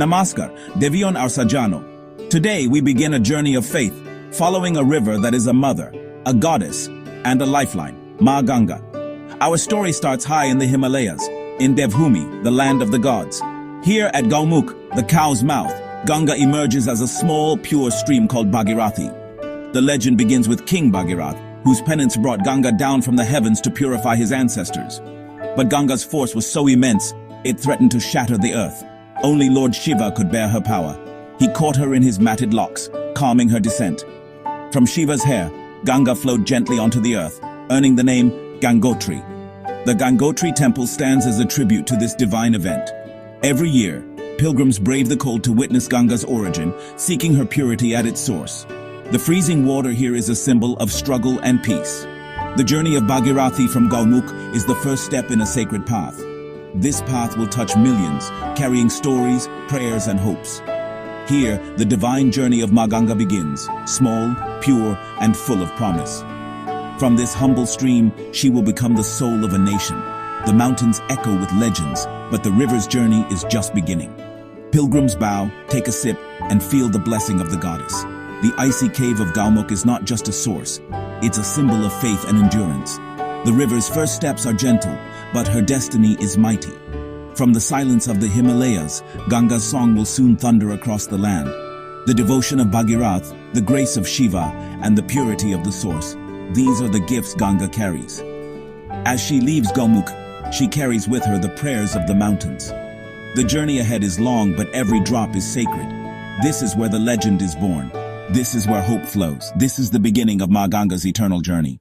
Namaskar, Devion Arsajano. Today we begin a journey of faith, following a river that is a mother, a goddess, and a lifeline, Ma Ganga. Our story starts high in the Himalayas, in Devbhumi, the land of the gods. Here at Gaumukh, the cow's mouth, Ganga emerges as a small, pure stream called Bhagirathi. The legend begins with King Bhagirath, whose penance brought Ganga down from the heavens to purify his ancestors. But Ganga's force was so immense, it threatened to shatter the earth. Only Lord Shiva could bear her power. He caught her in his matted locks, calming her descent. From Shiva's hair, Ganga flowed gently onto the earth, earning the name Gangotri. The Gangotri temple stands as a tribute to this divine event. Every year, pilgrims brave the cold to witness Ganga's origin, seeking her purity at its source. The freezing water here is a symbol of struggle and peace. The journey of Bhagirathi from Gaumukh is the first step in a sacred path. This path will touch millions, carrying stories, prayers, and hopes. Here, the divine journey of Ma Ganga begins, small, pure, and full of promise. From this humble stream, she will become the soul of a nation. The mountains echo with legends, but the river's journey is just beginning. Pilgrims bow, take a sip, and feel the blessing of the goddess. The icy cave of Gaumukh is not just a source, it's a symbol of faith and endurance. The river's first steps are gentle, but her destiny is mighty. From the silence of the Himalayas, Ganga's song will soon thunder across the land. The devotion of Bhagirath, the grace of Shiva, and the purity of the source, these are the gifts Ganga carries. As she leaves Gaumukh, she carries with her the prayers of the mountains. The journey ahead is long, but every drop is sacred. This is where the legend is born. This is where hope flows. This is the beginning of Ma Ganga's eternal journey.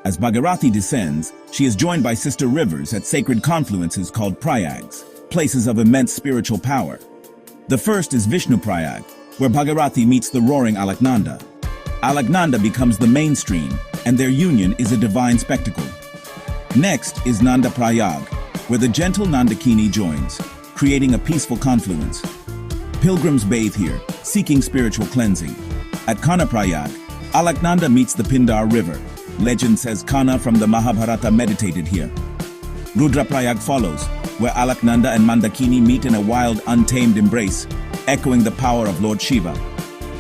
As Bhagirathi descends, she is joined by sister rivers at sacred confluences called Prayags, places of immense spiritual power. The first is Vishnu Prayag, where Bhagirathi meets the roaring Alaknanda. Alaknanda becomes the mainstream, and their union is a divine spectacle. Next is Nanda Prayag, where the gentle Nandakini joins, creating a peaceful confluence. Pilgrims bathe here, seeking spiritual cleansing. At Kana Prayag, Alaknanda meets the Pindar River. Legend says Kana from the Mahabharata meditated here. Rudraprayag follows, where Alaknanda and Mandakini meet in a wild, untamed embrace, echoing the power of Lord Shiva.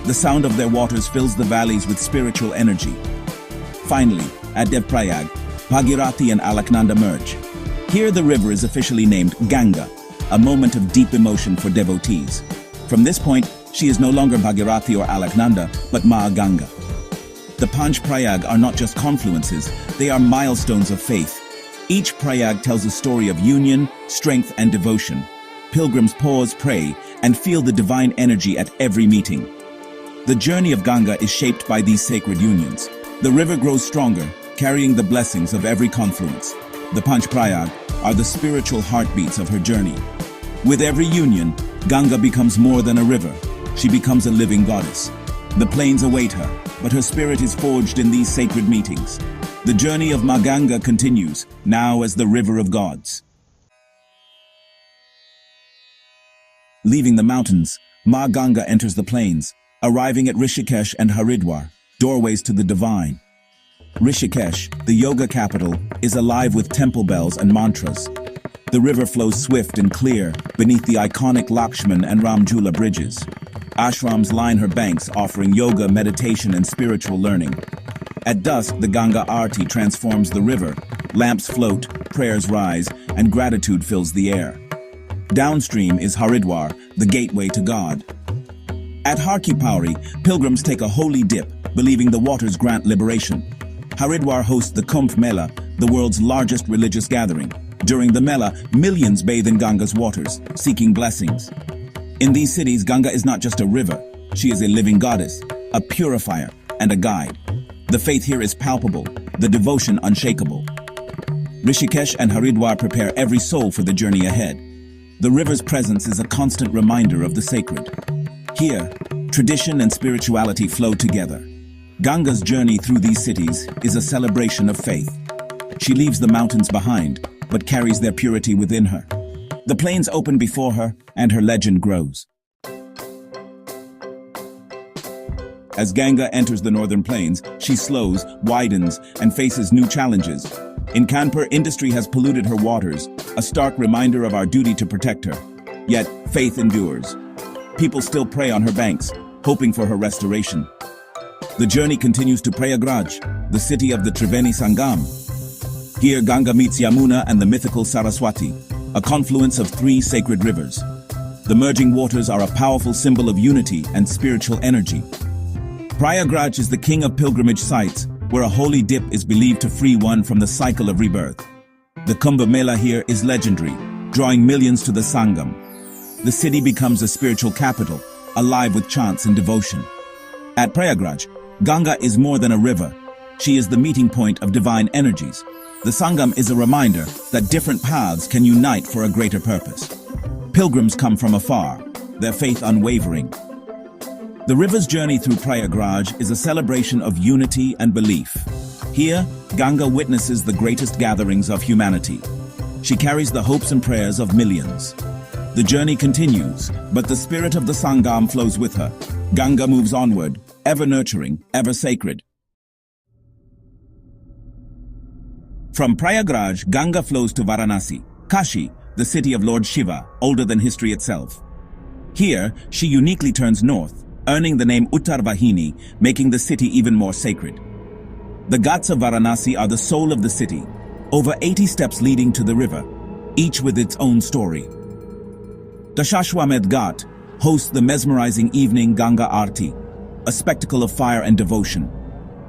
The sound of their waters fills the valleys with spiritual energy. Finally, at Devprayag, Bhagirathi and Alaknanda merge. Here the river is officially named Ganga, a moment of deep emotion for devotees. From this point, she is no longer Bhagirathi or Alaknanda, but Ma Ganga. The Panch Prayag are not just confluences, they are milestones of faith. Each Prayag tells a story of union, strength, and devotion. Pilgrims pause, pray, and feel the divine energy at every meeting. The journey of Ganga is shaped by these sacred unions. The river grows stronger, carrying the blessings of every confluence. The Panch Prayag are the spiritual heartbeats of her journey. With every union, Ganga becomes more than a river. She becomes a living goddess. The plains await her, but her spirit is forged in these sacred meetings. The journey of Ma Ganga continues, now as the river of gods. Leaving the mountains, Ma Ganga enters the plains, arriving at Rishikesh and Haridwar, doorways to the divine. Rishikesh, the yoga capital, is alive with temple bells and mantras. The river flows swift and clear beneath the iconic Lakshman and Ramjula bridges. Ashrams line her banks, offering yoga, meditation, and spiritual learning. At dusk, the Ganga Aarti transforms the river. Lamps float, prayers rise, and gratitude fills the air. Downstream is Haridwar, the gateway to God. At Har Ki Pauri, pilgrims take a holy dip, believing the waters grant liberation. Haridwar hosts the Kumbh Mela, the world's largest religious gathering. During the Mela, millions bathe in Ganga's waters, seeking blessings. In these cities, Ganga is not just a river. She is a living goddess, a purifier, and a guide. The faith here is palpable, the devotion unshakable. Rishikesh and Haridwar prepare every soul for the journey ahead. The river's presence is a constant reminder of the sacred. Here, tradition and spirituality flow together. Ganga's journey through these cities is a celebration of faith. She leaves the mountains behind, but carries their purity within her. The plains open before her, and her legend grows. As Ganga enters the northern plains, she slows, widens, and faces new challenges. In Kanpur, industry has polluted her waters, a stark reminder of our duty to protect her. Yet, faith endures. People still pray on her banks, hoping for her restoration. The journey continues to Prayagraj, the city of the Triveni Sangam. Here, Ganga meets Yamuna and the mythical Saraswati, a confluence of three sacred rivers. The merging waters are a powerful symbol of unity and spiritual energy. Prayagraj is the king of pilgrimage sites, where a holy dip is believed to free one from the cycle of rebirth. The Kumbh Mela here is legendary, drawing millions to the Sangam. The city becomes a spiritual capital, alive with chants and devotion. At Prayagraj, Ganga is more than a river. She is the meeting point of divine energies. The Sangam is a reminder that different paths can unite for a greater purpose. Pilgrims come from afar, their faith unwavering. The river's journey through Prayagraj is a celebration of unity and belief. Here, Ganga witnesses the greatest gatherings of humanity. She carries the hopes and prayers of millions. The journey continues, but the spirit of the Sangam flows with her. Ganga moves onward, ever nurturing, ever sacred. From Prayagraj, Ganga flows to Varanasi, Kashi, the city of Lord Shiva, older than history itself. Here, she uniquely turns north, earning the name Uttar Vahini, making the city even more sacred. The Ghats of Varanasi are the soul of the city, over 80 steps leading to the river, each with its own story. Dashashwamedh Ghat hosts the mesmerizing evening Ganga Aarti, a spectacle of fire and devotion.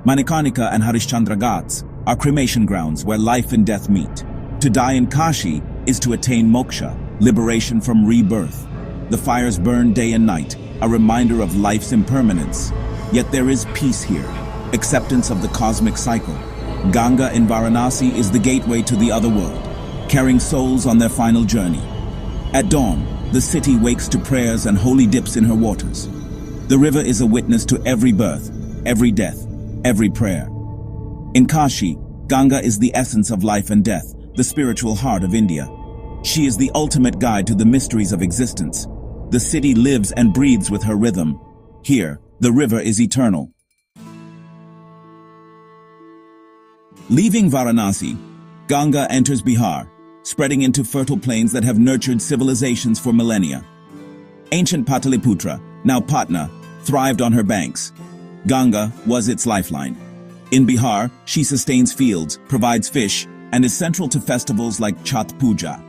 Manikarnika and Harishchandra Ghats are cremation grounds where life and death meet. To die in Kashi is to attain moksha, liberation from rebirth. The fires burn day and night, a reminder of life's impermanence. Yet there is peace here, acceptance of the cosmic cycle. Ganga in Varanasi is the gateway to the other world, carrying souls on their final journey. At dawn, the city wakes to prayers and holy dips in her waters. The river is a witness to every birth, every death, every prayer. In Kashi, Ganga is the essence of life and death, the spiritual heart of India. She is the ultimate guide to the mysteries of existence. The city lives and breathes with her rhythm. Here, the river is eternal. Leaving Varanasi, Ganga enters Bihar, spreading into fertile plains that have nurtured civilizations for millennia. Ancient Pataliputra, now Patna, thrived on her banks. Ganga was its lifeline. In Bihar, she sustains fields, provides fish, and is central to festivals like Chhat Puja.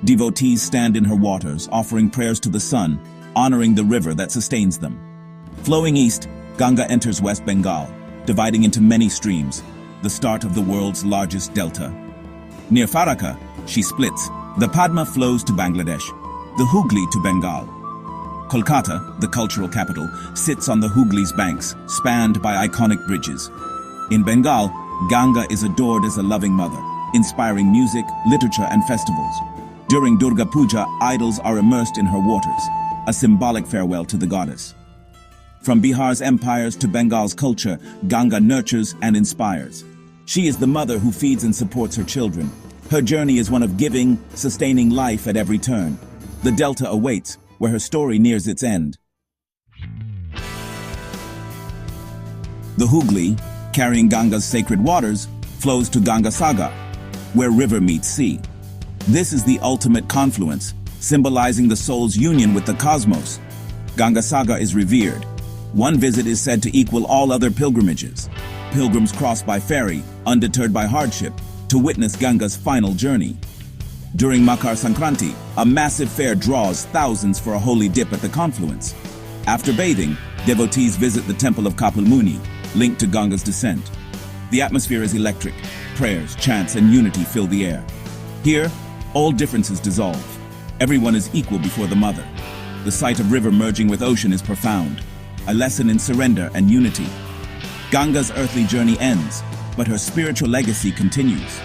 Devotees stand in her waters, offering prayers to the sun, honoring the river that sustains them. Flowing east, Ganga enters West Bengal, dividing into many streams, the start of the world's largest delta. Near Farakka, she splits. The Padma flows to Bangladesh, the Hooghly to Bengal. Kolkata, the cultural capital, sits on the Hooghly's banks, spanned by iconic bridges. In Bengal, Ganga is adored as a loving mother, inspiring music, literature, and festivals. During Durga Puja, idols are immersed in her waters, a symbolic farewell to the goddess. From Bihar's empires to Bengal's culture, Ganga nurtures and inspires. She is the mother who feeds and supports her children. Her journey is one of giving, sustaining life at every turn. The delta awaits, where her story nears its end. The Hooghly, carrying Ganga's sacred waters, flows to Gangasagar, where river meets sea. This is the ultimate confluence, symbolizing the soul's union with the cosmos. Gangasagar is revered. One visit is said to equal all other pilgrimages. Pilgrims cross by ferry, undeterred by hardship, to witness Ganga's final journey. During Makar Sankranti, a massive fair draws thousands for a holy dip at the confluence. After bathing, devotees visit the temple of Kapil Muni, linked to Ganga's descent. The atmosphere is electric. Prayers, chants, and unity fill the air. Here, all differences dissolve. Everyone is equal before the mother. The sight of river merging with ocean is profound, a lesson in surrender and unity. Ganga's earthly journey ends, but her spiritual legacy continues.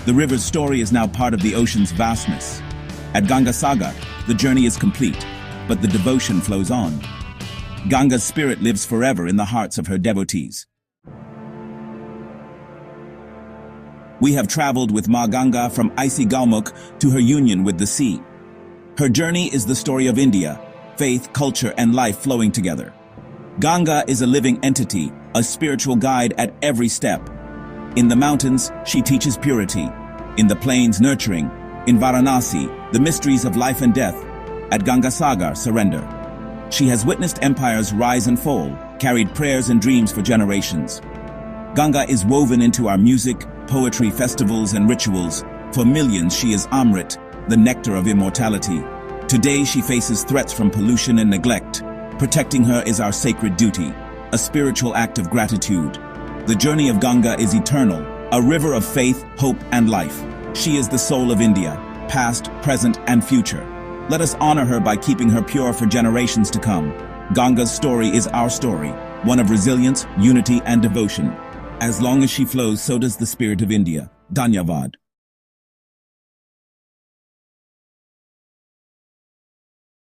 The river's story is now part of the ocean's vastness. At Gangasagar, the journey is complete, but the devotion flows on. Ganga's spirit lives forever in the hearts of her devotees. We have traveled with Ma Ganga from icy Galmuk to her union with the sea. Her journey is the story of India, faith, culture, and life flowing together. Ganga is a living entity, a spiritual guide at every step. In the mountains, she teaches purity. In the plains, nurturing. In Varanasi, the mysteries of life and death. At Gangasagar, surrender. She has witnessed empires rise and fall, carried prayers and dreams for generations. Ganga is woven into our music, poetry, festivals, and rituals. For millions, she is Amrit, the nectar of immortality. Today, she faces threats from pollution and neglect. Protecting her is our sacred duty, a spiritual act of gratitude. The journey of Ganga is eternal, a river of faith, hope, and life. She is the soul of India, past, present, and future. Let us honor her by keeping her pure for generations to come. Ganga's story is our story, one of resilience, unity, and devotion. As long as she flows, so does the spirit of India. Dhanyavad.